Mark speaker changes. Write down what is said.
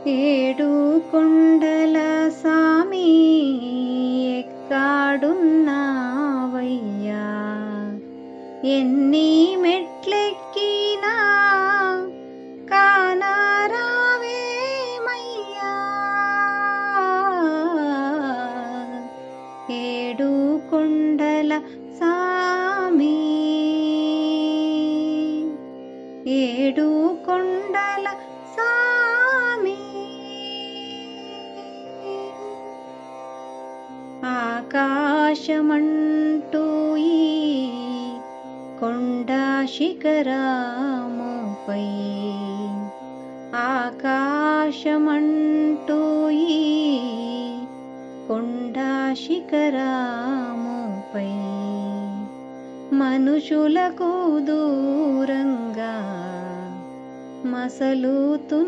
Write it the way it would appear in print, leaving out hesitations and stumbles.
Speaker 1: ఏడు కొండల సామి ఎక్కాడున్నావయ్యా, ఎన్ని మెట్లెక్కినా కానరావేమయ్యా. ఏడు కొండల సామి, ఏడు కొండల సామి. ఆకాశమంటూ ఈ కొండ శిఖరముపై, ఆకాశమంటూ ఈ కొండ శిఖరముపై మనుషులకు దూరంగా మసలుతున్న